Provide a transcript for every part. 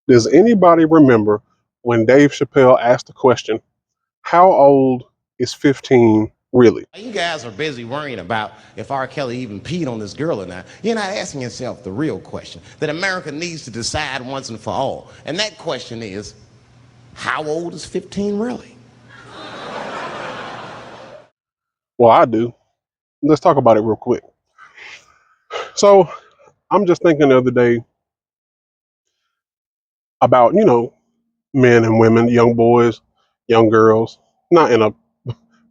Does anybody remember when Dave Chappelle asked the question, how old is 15 really? You guys are busy worrying about if R. Kelly even peed on this girl or not. You're not asking yourself the real question that America needs to decide once and for all. And that question is, how old is 15 really? Well, I do. Let's talk about it real quick. So I'm just thinking the other day about, men and women, young boys, young girls, not in a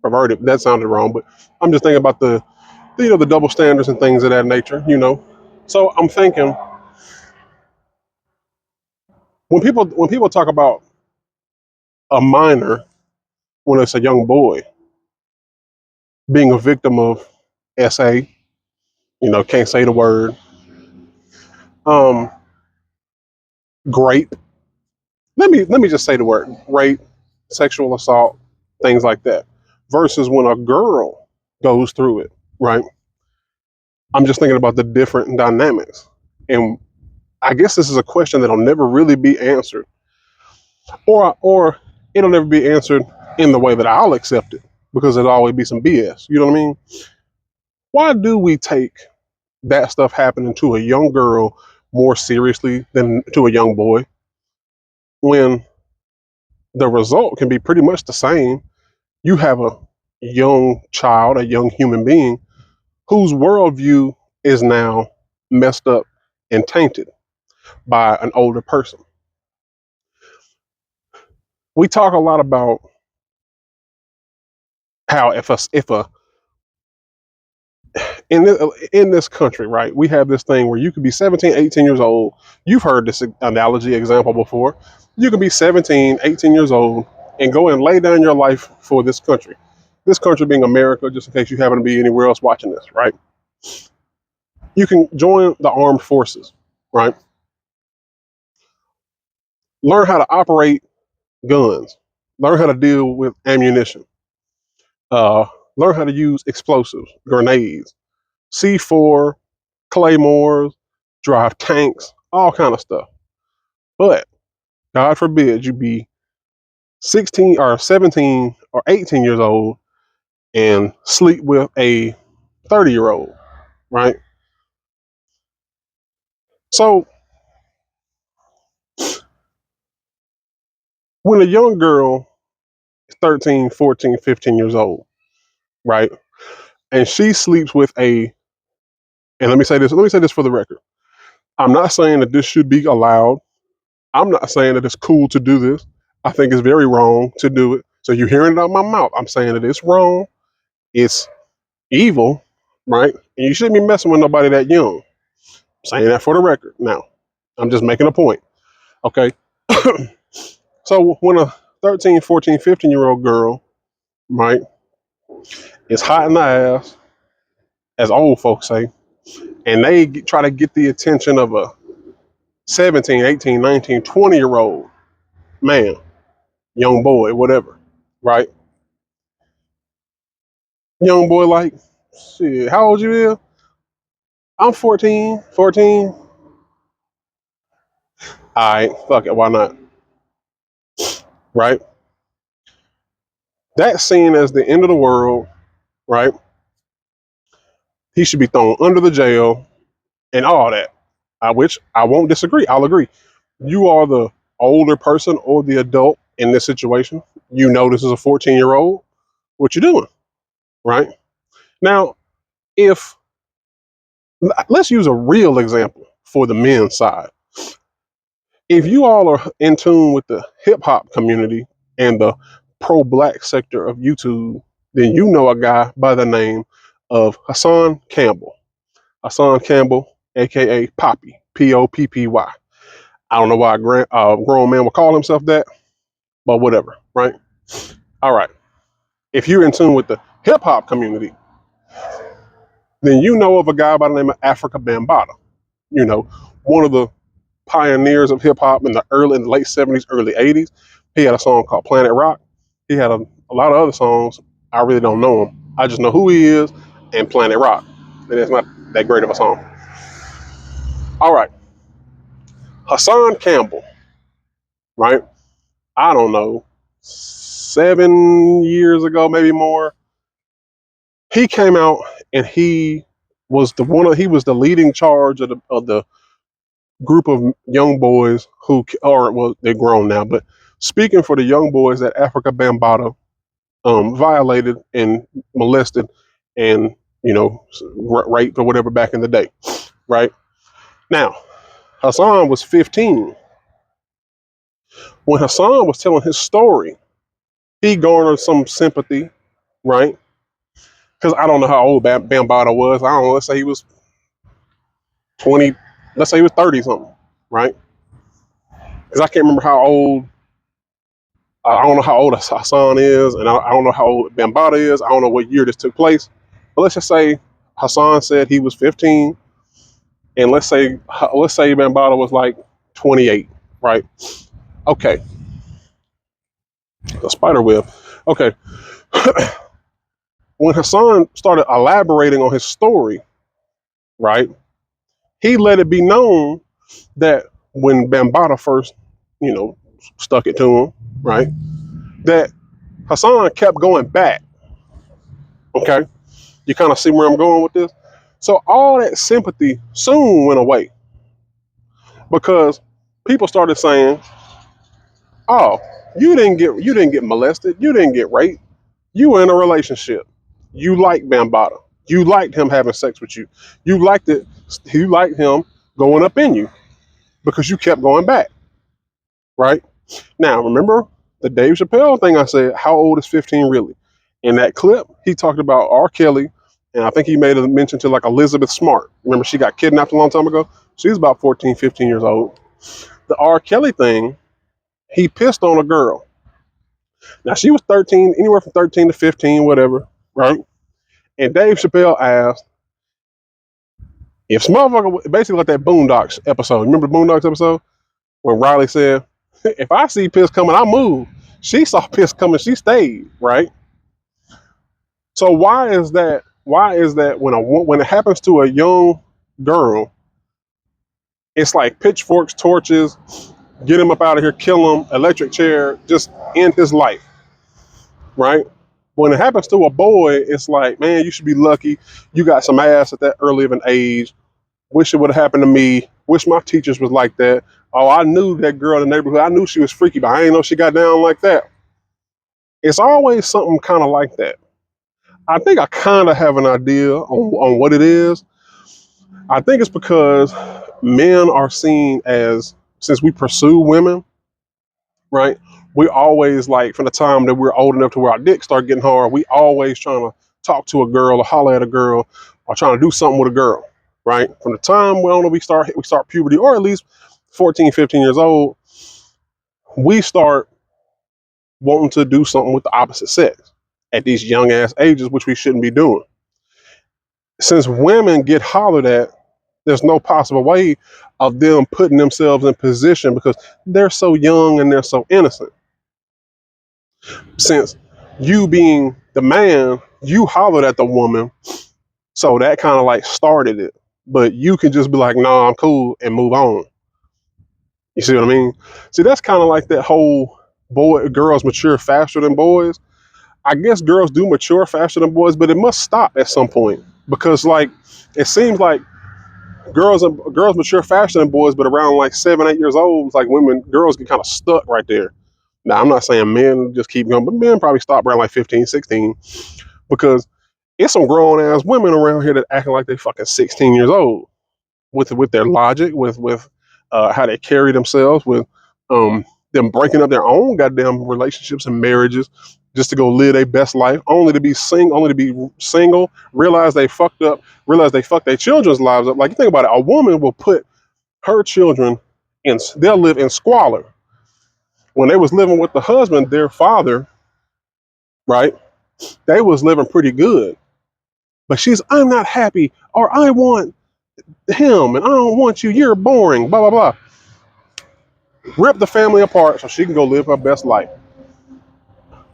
perverted, that sounded wrong, but I'm just thinking about the double standards. And things of that nature. So I'm thinking when people talk about a minor, when it's a young boy being a victim of can't say the word, um, rape. Let me just say the word rape, sexual assault, things like that. Versus when a girl goes through it, right? I'm just thinking about the different dynamics, and I guess this is a question that'll never really be answered, or it'll never be answered in the way that I'll accept it, because there'll always be some BS. You know what I mean? Why do we take that stuff happening to a young girl more seriously than to a young boy, when the result can be pretty much the same? You have a young child, a young human being, whose worldview is now messed up and tainted by an older person. We talk a lot about how if a in this country, right, we have this thing where you could be 17, 18 years old. You've heard this analogy example before. You could be 17, 18 years old and go and lay down your life for this country. This country being America, just in case you happen to be anywhere else watching this, right? You can join the armed forces, right? Learn how to operate guns, learn how to deal with ammunition, uh, learn how to use explosives, grenades, C4, claymores, drive tanks, all kind of stuff. But God forbid you be 16 or 17 or 18 years old and sleep with a 30-year-old, right? So when a young girl is 13, 14, 15 years old, right? And she sleeps with and let me say this for the record. I'm not saying that this should be allowed. I'm not saying that it's cool to do this. I think it's very wrong to do it. So you're hearing it out of my mouth. I'm saying that it's wrong. It's evil, right? And you shouldn't be messing with nobody that young. I'm saying that for the record. Now, I'm just making a point. Okay. So when a 13, 14, 15-year-old girl, right, is hot in the ass, as old folks say, and they try to get the attention of a 17, 18, 19, 20-year-old man, young boy, whatever, right? Young boy, like, shit, how old you is? I'm 14, 14. All right, fuck it, why not? Right? That's seen as the end of the world, right? He should be thrown under the jail and all that. Which I won't disagree. I'll agree. You are the older person or the adult in this situation. You know this is a 14-year-old. What you doing, right? Now, if let's use a real example for the men's side. If you all are in tune with the hip hop community and the pro black sector of YouTube, then you know a guy by the name of Hassan Campbell. Hassan Campbell, aka Poppy, Poppy. I don't know why a grown man would call himself that, but whatever, right? All right. If you're in tune with the hip hop community, then you know of a guy by the name of Africa Bambaataa. You know, one of the pioneers of hip hop in in the late 70s, early 80s. He had a song called Planet Rock. He had a lot of other songs. I really don't know him. I just know who he is and Planet Rock. And it's not that great of a song. All right. Hassan Campbell right? I don't know, 7 years ago, maybe more. He came out and he was he was the leading charge of the group of young boys who, or well, they're grown now, but speaking for the young boys that Africa Bambaataa violated and molested and raped or whatever back in the day, right? Now, Hassan was 15 when Hassan was telling his story. He garnered some sympathy, right? Because I don't know how old Bambaataa was. I don't know. Let's say he was 20. Let's say he was 30 something, right? Because I can't remember how old. I don't know how old Hassan is, and I don't know how old Bambaataa is. I don't know what year this took place. But let's just say Hassan said he was 15, and let's say Bambaataa was like 28, right? Okay, the spider web. Okay, when Hassan started elaborating on his story, right, he let it be known that when Bambaataa first, you know, stuck it to him, right, that Hassan kept going back. Okay, you kind of see where I'm going with this. So all that sympathy soon went away because people started saying, "Oh, you didn't get molested, you didn't get raped, you were in a relationship, you liked Bambaataa, you liked him having sex with you, you liked it, you liked him going up in you because you kept going back, right?" Now, remember the Dave Chappelle thing I said, how old is 15 really? In that clip, he talked about R. Kelly, and I think he made a mention to like Elizabeth Smart. Remember, she got kidnapped a long time ago? She's about 14, 15 years old. The R. Kelly thing, he pissed on a girl. Now, she was 13, anywhere from 13 to 15, whatever, right? And Dave Chappelle asked, if some motherfucker, basically like that Boondocks episode, remember the Boondocks episode? When Riley said, if I see piss coming, I move. She saw piss coming, she stayed, right? So why is that? Why is that when it happens to a young girl, it's like pitchforks, torches, get him up out of here, kill him, electric chair, just end his life, right? When it happens to a boy, it's like, man, you should be lucky. You got some ass at that early of an age. Wish it would have happened to me. Wish my teachers was like that. Oh, I knew that girl in the neighborhood. I knew she was freaky, but I didn't know she got down like that. It's always something kind of like that. I think I kind of have an idea on what it is. I think it's because men are seen as, since we pursue women, right? We always like, from the time that we're old enough to where our dick start getting hard, we always trying to talk to a girl or holler at a girl or trying to do something with a girl, right? From the time we start puberty, or at least 14, 15 years old, we start wanting to do something with the opposite sex at these young ass ages, which we shouldn't be doing. Since women get hollered at, there's no possible way of them putting themselves in position because they're so young and they're so innocent. Since you being the man, you hollered at the woman, so that kind of like started it. But you can just be like, "No, I'm cool," and move on. You see what I mean? See, that's kind of like that whole girls mature faster than boys. I guess girls do mature faster than boys, but it must stop at some point because like it seems like girls mature faster than boys, but around like 7, 8 years old, it's like girls get kind of stuck right there. Now, I'm not saying men just keep going, but men probably stop around like 15, 16 because it's some grown ass women around here that acting like they fucking 16 years old with their logic, with how they carry themselves, with them breaking up their own goddamn relationships and marriages just to go live their best life, only to be single, realize they fucked up, realize they fucked their children's lives up. Like, you think about it, a woman will put her children they'll live in squalor. When they was living with the husband, their father, right, they was living pretty good. But I'm not happy, or I want him, and I don't want you, you're boring, blah, blah, blah. Rip the family apart so she can go live her best life.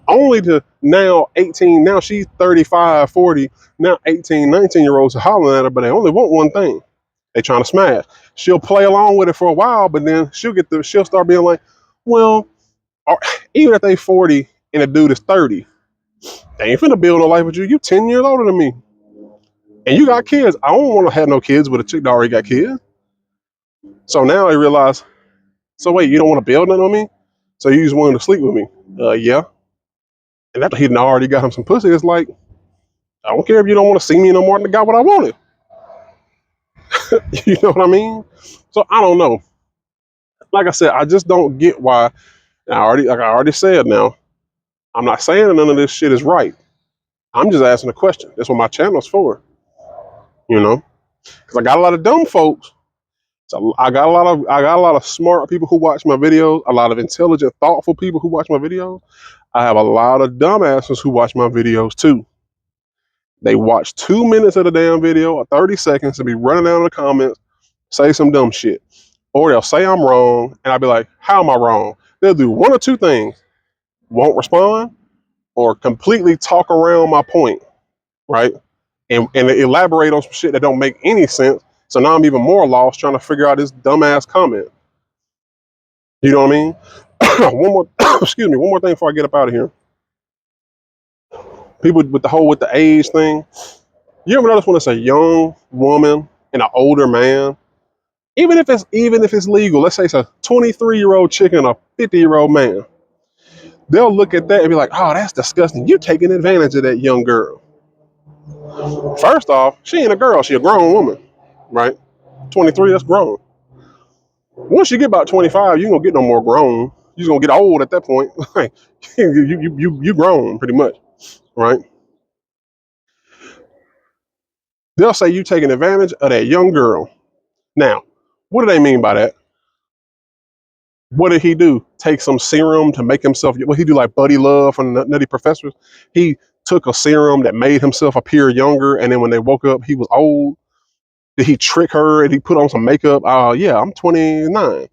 Only to now 18, now she's 35, 40, now 18, 19-year-olds are hollering at her, but they only want one thing. They trying to smash. She'll play along with it for a while, but then she'll start being like, Well, even if they 40 and a dude is 30, they ain't finna build no life with you. You 10 years older than me. And you got kids. I don't want to have no kids with a chick that already got kids. So now I realize, so wait, you don't want to build nothing on me? So you just wanted to sleep with me? Yeah. And after he already got him some pussy, it's like, I don't care if you don't want to see me no more than I got what I wanted. You know what I mean? So I don't know. Like I said, I just don't get why. Like I already said now, I'm not saying that none of this shit is right. I'm just asking a question. That's what my channel's for. You know? Because I got a lot of dumb folks. So I got a lot of smart people who watch my videos, a lot of intelligent, thoughtful people who watch my videos. I have a lot of dumbasses who watch my videos too. They watch 2 minutes of the damn video or 30 seconds and be running down in the comments, say some dumb shit. Or they'll say I'm wrong, and I'll be like, how am I wrong? They'll do one or two things. Won't respond, or completely talk around my point, right? And elaborate on some shit that don't make any sense. So now I'm even more lost trying to figure out this dumbass comment. You know what I mean? One more, excuse me, one more thing before I get up out of here. People with the age thing. You ever notice when it's a young woman and an older man, even if it's legal, let's say it's a 23-year-old chick and a 50-year-old man, they'll look at that and be like, "Oh, that's disgusting. You're taking advantage of that young girl." First off, she ain't a girl; she a grown woman, right? 23, that's grown. Once you get about 25, you ain't gonna get no more grown. You're gonna get old at that point. You grown pretty much, right? They'll say you taking advantage of that young girl. Now, what do they mean by that? What did he do? Take some serum to make himself? What he do, like Buddy Love from the Nutty Professors? He took a serum that made himself appear younger, and then when they woke up, he was old. Did he trick her and he put on some makeup? Yeah, I'm 29.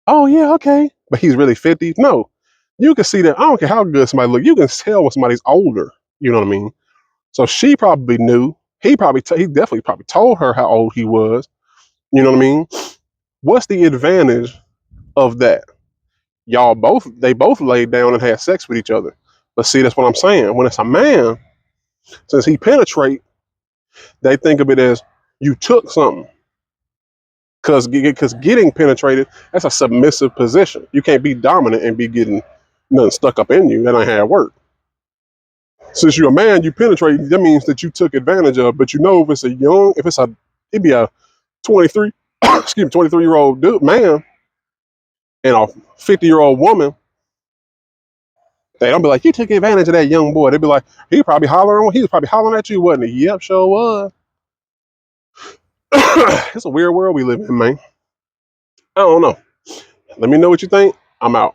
Oh yeah, okay, but he's really 50. No, you can see that. I don't care how good somebody look. You can tell when somebody's older. You know what I mean? So she probably knew. He definitely probably told her how old he was. You know what I mean? What's the advantage of that? They both laid down and had sex with each other. But see, that's what I'm saying. When it's a man, since he penetrate, they think of it as you took something. Because getting penetrated, that's a submissive position. You can't be dominant and be getting nothing stuck up in you. That ain't how it work. Since you're a man, you penetrate. That means that you took advantage of. But you know, it'd be a 23, excuse me, 23-year-old dude, man, and a 50-year-old woman. They don't be like, you took advantage of that young boy. They be like, he was probably hollering at you, wasn't he? Yep, sure was. It's a weird world we live in, man. I don't know. Let me know what you think. I'm out.